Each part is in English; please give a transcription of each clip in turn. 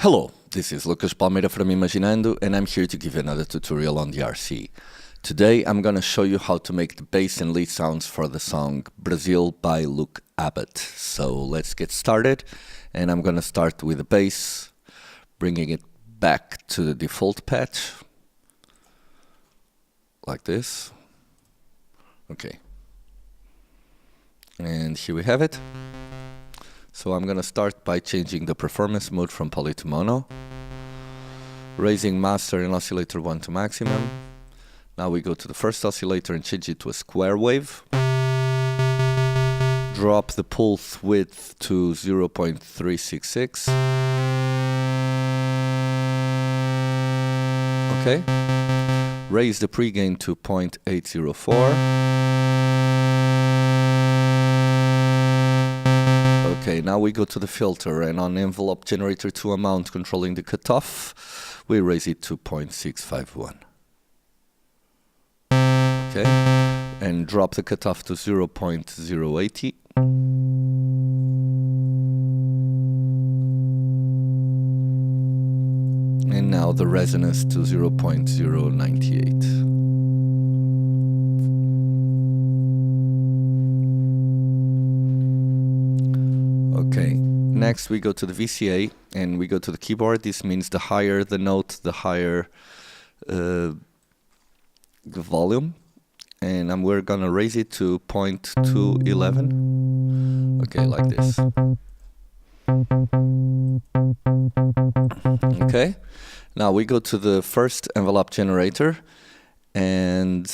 Hello, this is Lucas Palmeira from Imaginando, and I'm here to give you another tutorial on DRC. Today I'm gonna show you how to make the bass and lead sounds for the song Brazil by Luke Abbott. So let's get started, and I'm gonna start with the bass, bringing it back to the default patch, like this. Okay. And here we have it. So I'm gonna start by changing the performance mode from poly to mono, raising master and oscillator 1 to maximum. Now we go to the first oscillator and change it to a square wave. Drop the pulse width to 0.366. Okay. Raise the pre-gain to 0.804. Okay, now we go to the filter, and on envelope generator 2 amount controlling the cutoff, we raise it to 0.651. Okay, and drop the cutoff to 0.080. And now the resonance to 0.098. Okay, next we go to the VCA and we go to the keyboard. This means the higher the note, the higher the volume. And we're gonna raise it to 0.211. Okay, like this. Okay, now we go to the first envelope generator, and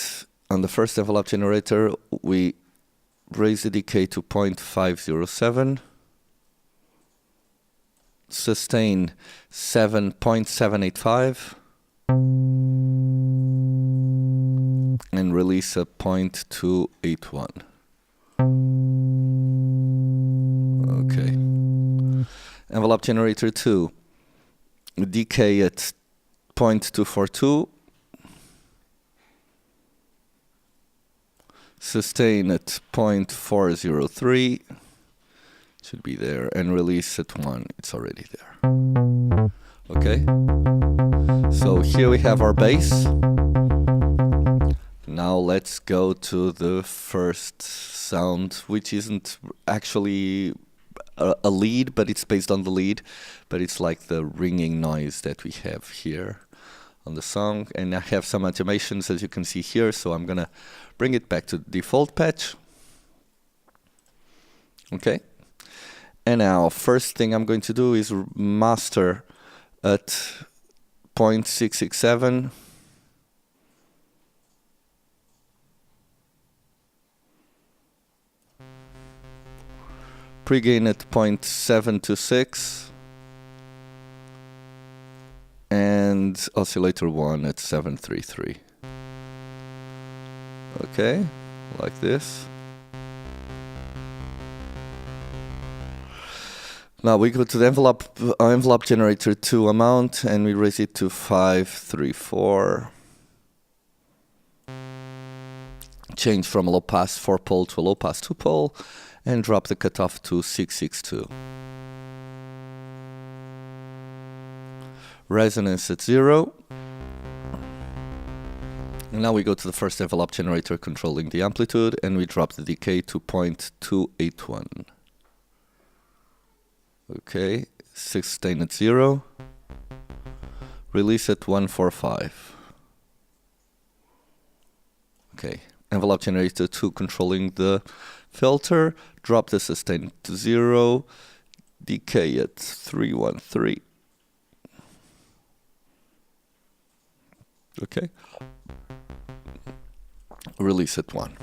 on the first envelope generator we raise the decay to 0.507. Sustain 7.785 and release a 0.281. Okay. Envelope generator 2, decay at 0.242, sustain at 0.403. Should be there, and release at 1. It's already there. Okay. So here we have our bass. Now let's go to the first sound, which isn't actually a lead, but it's based on the lead, but it's like the ringing noise that we have here on the song. And I have some automations, as you can see here, so I'm gonna bring it back to the default patch. Okay. And now, first thing I'm going to do is master at 0.667. Pre-gain at 0.726. And oscillator 1 at 733. Okay, like this. Now we go to the envelope generator 2 amount, and we raise it to 534. Change from a low pass 4-pole to a low pass 2-pole, and drop the cutoff to 662. Resonance at 0. And now we go to the first envelope generator controlling the amplitude, and we drop the decay to 0.281. Okay, sustain at 0, release at 145. Okay, envelope generator 2 controlling the filter, drop the sustain to 0, decay at 313. Okay, release at 1.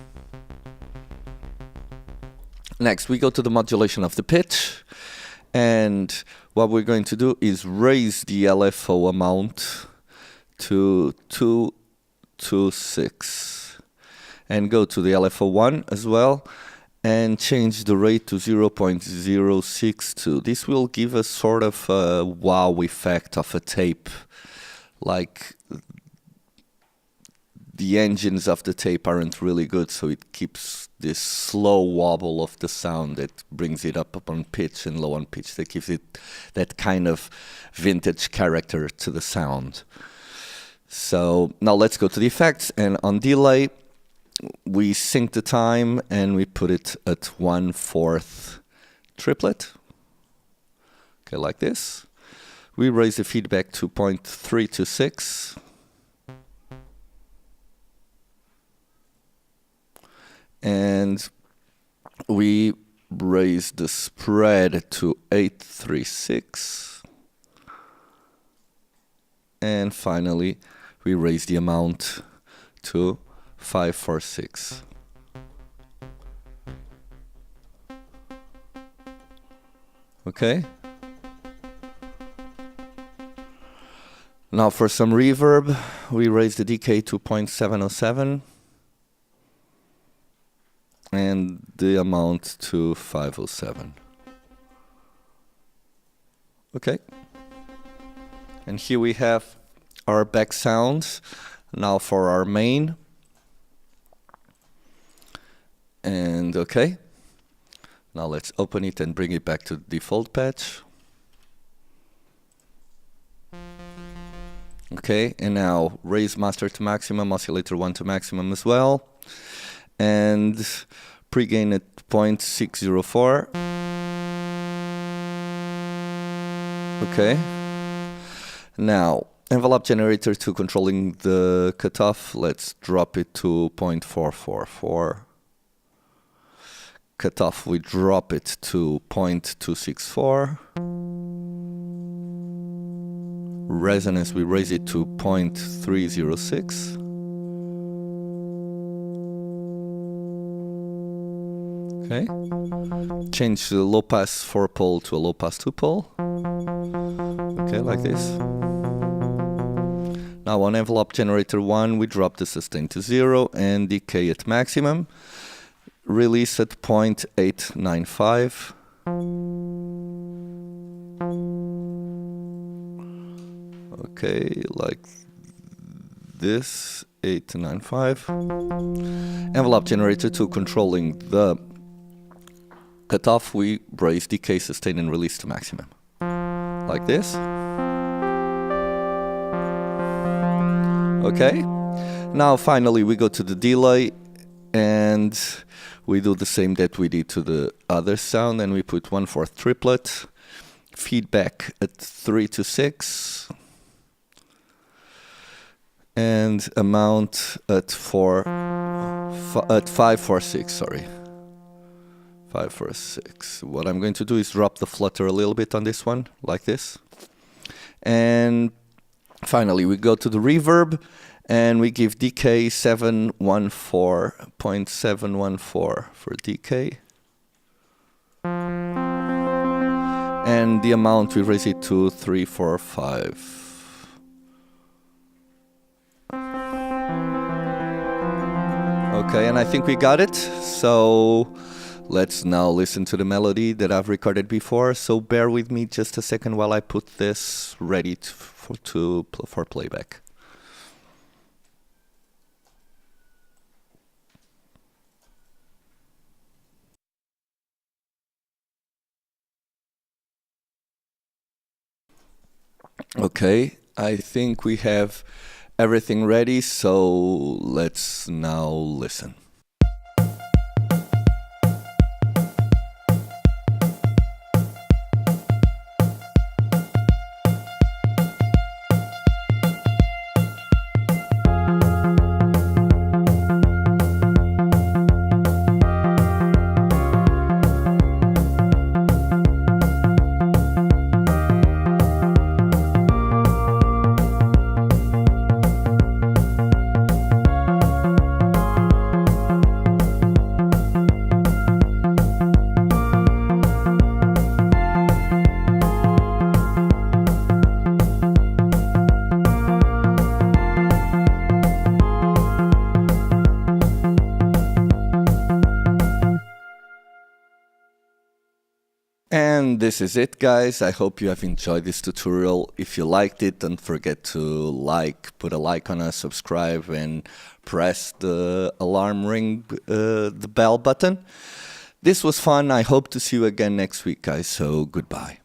Next, we go to the modulation of the pitch. And what we're going to do is raise the LFO amount to 226 and go to the LFO 1 as well and change the rate to 0.062. This will give us sort of a wow effect of a tape, like the engines of the tape aren't really good, so it keeps this slow wobble of the sound that brings it up on pitch and low on pitch, that gives it that kind of vintage character to the sound. So now let's go to the effects, and on delay we sync the time and we put it at 1/4 triplet. Okay, like this. We raise the feedback to 0.326. And we raise the spread to 836. And finally, we raise the amount to 546. Okay. Now for some reverb, we raise the decay to 0.707 and the amount to 507. Okay. And here we have our back sounds. Now for our main. And okay. Now let's open it and bring it back to the default patch. Okay, and now raise master to maximum, oscillator 1 to maximum as well. And pregain at 0.604. Okay. Now, envelope generator to controlling the cutoff. Let's drop it to 0.444. Cutoff, we drop it to 0.264. Resonance, we raise it to 0.306. Okay. Change the low pass 4-pole to a low pass 2-pole. Okay, like this. Now on envelope generator 1, we drop the sustain to 0 and decay at maximum. Release at 0.895. Okay, like this, 895. Envelope generator 2 controlling the cutoff, we raise decay, sustain and release to maximum. Like this. Okay. Now finally we go to the delay and we do the same that we did to the other sound, and we put 1/4 triplet, feedback at 3 to 6. And amount at 546, sorry. 546. What I'm going to do is drop the flutter a little bit on this one, like this. And finally, we go to the reverb, and we give decay 714.714 for decay. And the amount, we raise it to 345. Okay, and I think we got it. So let's now listen to the melody that I've recorded before. So bear with me just a second while I put this ready for playback. Okay, I think we have everything ready, so let's now listen. And this is it, guys. I hope you have enjoyed this tutorial. If you liked it, don't forget to put a like on us, subscribe, and press the alarm ring, the bell button. This was fun. I hope to see you again next week, guys. So goodbye.